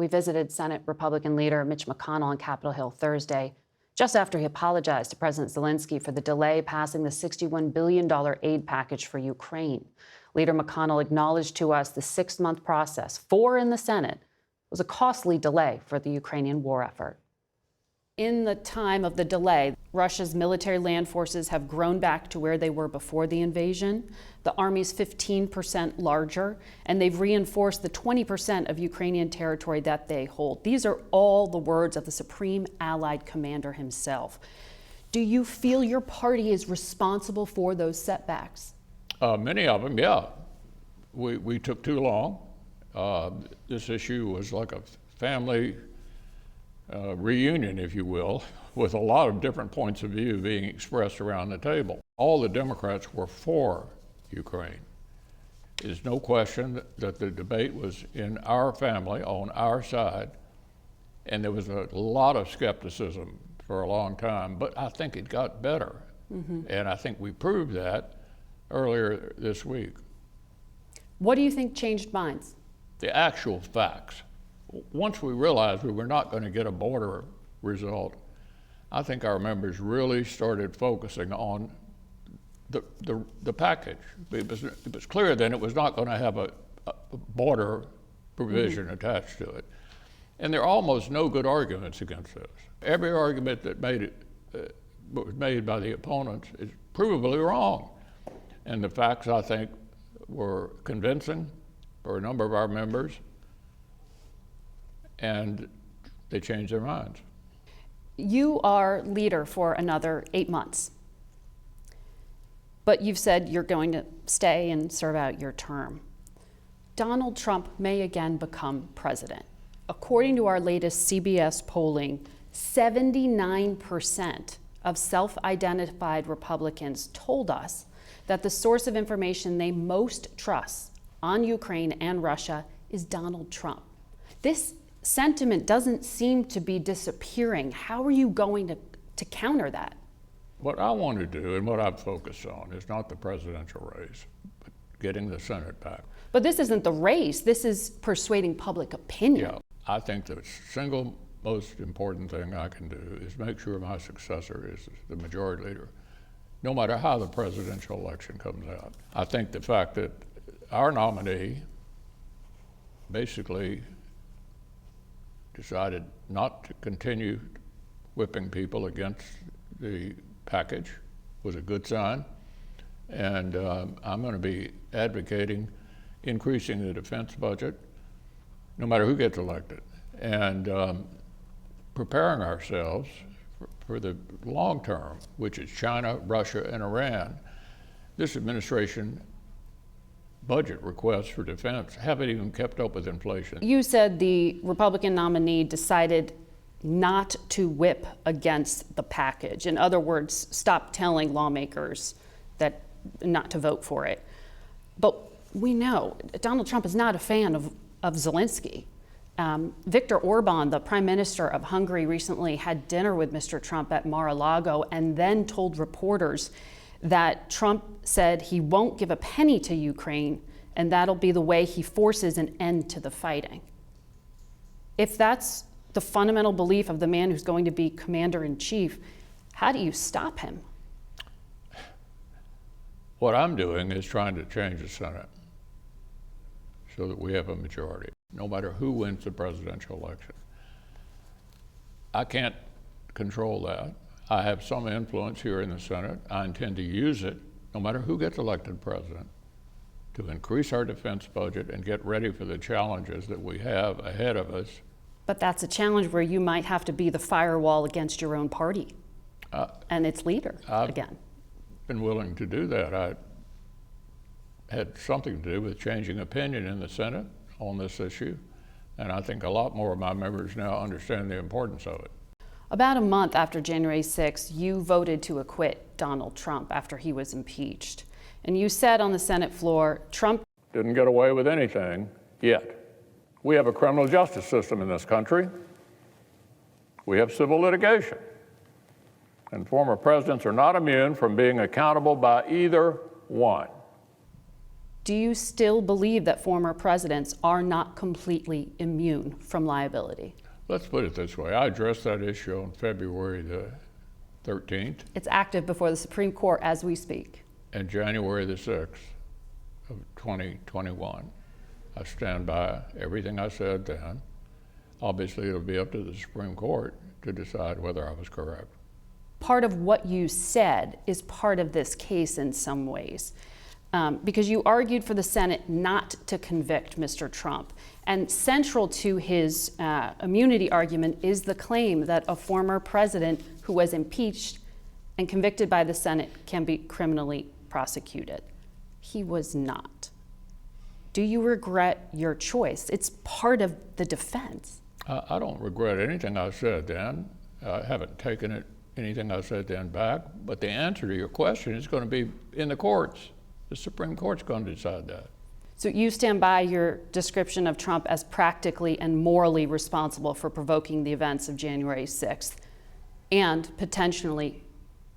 We visited Senate Republican leader Mitch McConnell on Capitol Hill Thursday, just after he apologized to President Zelensky for the delay passing the $61 billion aid package for Ukraine. Leader McConnell acknowledged to us the 6-month process, 4 in the Senate, was a costly delay for the Ukrainian war effort. In the time of the delay, Russia's military land forces have grown back to where they were before the invasion. The army's 15% larger, and they've reinforced the 20% of Ukrainian territory that they hold. These are all the words of the Supreme Allied Commander himself. Do you feel your party is responsible for those setbacks? Many of them, yeah. We took too long. This issue was like a family reunion, if you will, with a lot of different points of view being expressed around the table. All the Democrats were for Ukraine. There's no question that the debate was in our family, on our side, and there was a lot of skepticism for a long time, but I think it got better. And I think we proved that earlier this week. What do you think changed minds? The actual facts. Once we realized we were not going to get a border result, I think our members really started focusing on the package. It was clear then it was not going to have a border provision attached to it. And there are almost no good arguments against this. Every argument that was made by the opponents is provably wrong. And the facts, I think, were convincing for a number of our members, and they changed their minds. You are leader for another 8 months, but you've said you're going to stay and serve out your term. Donald Trump may again become president. According to our latest CBS polling, 79% of self-identified Republicans told us that the source of information they most trust on Ukraine and Russia is Donald Trump. This sentiment doesn't seem to be disappearing. How are you going to counter that? What I want to do and what I'm focused on is not the presidential race, but getting the Senate back. But this isn't the race. This is persuading public opinion. Yeah, I think the single most important thing I can do is make sure my successor is the majority leader, no matter how the presidential election comes out. I think the fact that our nominee basically decided not to continue whipping people against the package was a good sign. And I'm going to be advocating increasing the defense budget, no matter who gets elected, and preparing ourselves for the long term, which is China, Russia, and Iran. This administration budget requests for defense haven't even kept up with inflation. You said the Republican nominee decided not to whip against the package. In other words, stop telling lawmakers that not to vote for it. But we know Donald Trump is not a fan of Zelensky. Viktor Orban, the prime minister of Hungary, recently had dinner with Mr. Trump at Mar-a-Lago and then told reporters that Trump said he won't give a penny to Ukraine, and that'll be the way he forces an end to the fighting. If that's the fundamental belief of the man who's going to be commander-in-chief, how do you stop him? What I'm doing is trying to change the Senate so that we have a majority, no matter who wins the presidential election. I can't control that. I have some influence here in the Senate. I intend to use it, no matter who gets elected president, to increase our defense budget and get ready for the challenges that we have ahead of us. But that's a challenge where you might have to be the firewall against your own party and its leader again. I've been willing to do that. I had something to do with changing opinion in the Senate on this issue, and I think a lot more of my members now understand the importance of it. About a month after January 6th, you voted to acquit Donald Trump after he was impeached. And you said on the Senate floor, Trump didn't get away with anything yet. We have a criminal justice system in this country. We have civil litigation. And former presidents are not immune from being accountable by either one. Do you still believe that former presidents are not completely immune from liability? Let's put it this way. I addressed that issue on February the 13th It's active before the Supreme Court as we speak. and January the 6th of 2021. I stand by everything I said then. Obviously, it'll be up to the Supreme Court to decide whether I was correct. Part of what you said is part of this case in some ways, because you argued for the Senate not to convict Mr. Trump. And central to his immunity argument is the claim that a former president who was impeached and convicted by the Senate can be criminally prosecuted. He was not. Do you regret your choice? It's part of the defense. I don't regret anything I said then. I haven't taken anything I said then back, but the answer to your question is going to be in the courts. The Supreme Court's going to decide that. So you stand by your description of Trump as practically and morally responsible for provoking the events of January 6th and potentially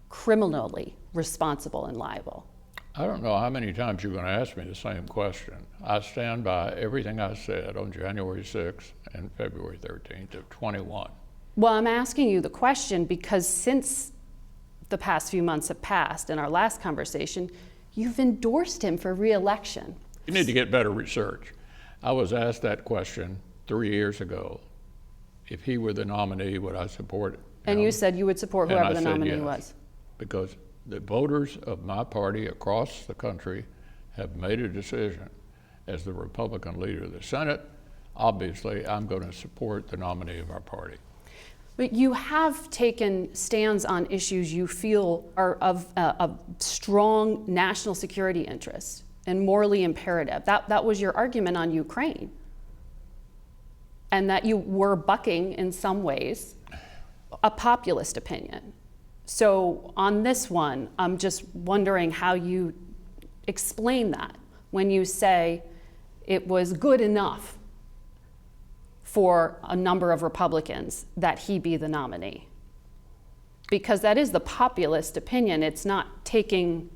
criminally responsible and liable. I don't know how many times you're going to ask me the same question. I stand by everything I said on January 6th and February 13th of 21. Well, I'm asking you the question because since the past few months have passed in our last conversation, you've endorsed him for re-election. You need to get better research. I was asked that question 3 years ago. If he were the nominee, would I support him? And you said you would support And whoever I the said nominee yes, was. because the voters of my party across the country have made a decision. As the Republican leader of the Senate, obviously I'm going to support the nominee of our party. But you have taken stands on issues you feel are of strong national security interest and morally imperative. That was your argument on Ukraine. And that you were bucking, in some ways, a populist opinion. So on this one, I'm just wondering how you explain that when you say it was good enough for a number of Republicans that he be the nominee. Because that is the populist opinion. It's not taking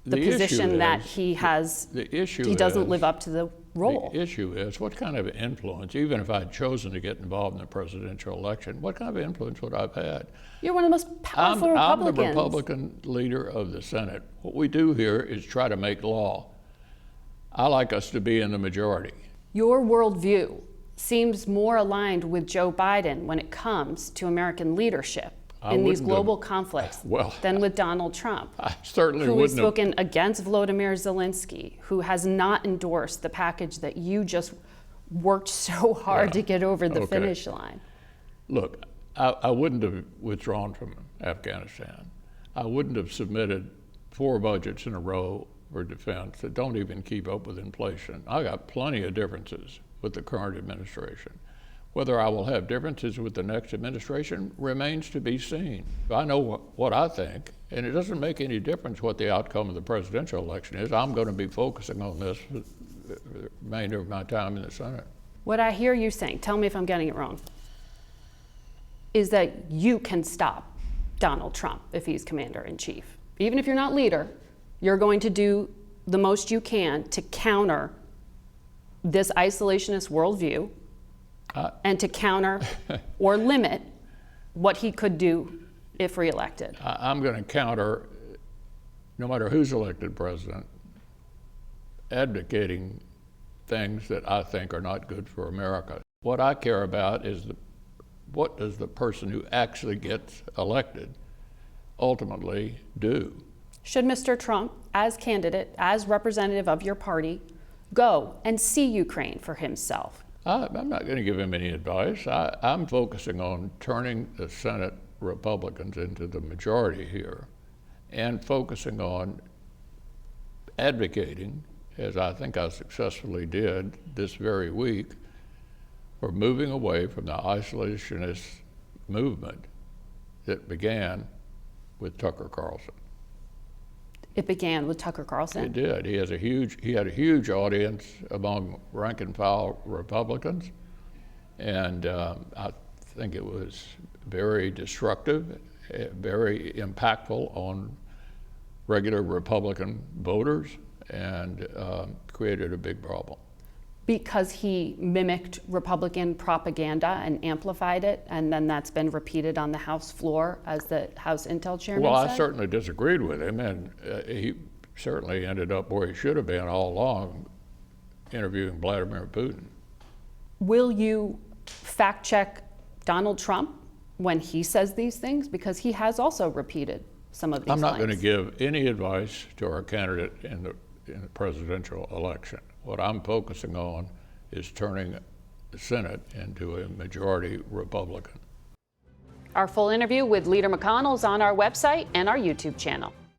the position that he has, he doesn't live up to the role. The issue is, what kind of influence, even if I'd chosen to get involved in the presidential election, what kind of influence would I have had? You're one of the most powerful Republicans. I'm the Republican leader of the Senate. What we do here is try to make law. I like us to be in the majority. Your worldview seems more aligned with Joe Biden when it comes to American leadership in these global conflicts than with Donald Trump, I certainly who has wouldn't spoken against Volodymyr Zelensky, who has not endorsed the package that you just worked so hard to get over the finish line. Look, I wouldn't have withdrawn from Afghanistan. I wouldn't have submitted 4 budgets in a row for defense that don't even keep up with inflation. I got plenty of differences with the current administration. Whether I will have differences with the next administration remains to be seen. I know what I think, and it doesn't make any difference what the outcome of the presidential election is. I'm going to be focusing on this for the remainder of my time in the Senate. What I hear you saying, tell me if I'm getting it wrong, is that you can stop Donald Trump if he's commander-in-chief. Even if you're not leader, you're going to do the most you can to counter this isolationist worldview and to counter or limit what he could do if reelected. I'm going to counter, no matter who's elected president, advocating things that I think are not good for America. What I care about is what does the person who actually gets elected ultimately do? Should Mr. Trump, as candidate, as representative of your party, go and see Ukraine for himself? I'm not going to give him any advice. I'm focusing on turning the Senate Republicans into the majority here and focusing on advocating, as I think I successfully did this very week, for moving away from the isolationist movement that began with Tucker Carlson. It began with Tucker Carlson? It did. He had a huge audience among rank and file Republicans, and I think it was very destructive, very impactful on regular Republican voters, and created a big problem. Because he mimicked Republican propaganda and amplified it, and then that's been repeated on the House floor, as the House Intel chairman Well, said? I certainly disagreed with him, and he certainly ended up where he should have been all along, interviewing Vladimir Putin. Will you fact check Donald Trump when he says these things? Because he has also repeated some of these I'm not going to lines. give any advice to our candidate in the presidential election. What I'm focusing on is turning the Senate into a majority Republican. Our full interview with Leader McConnell is on our website and our YouTube channel.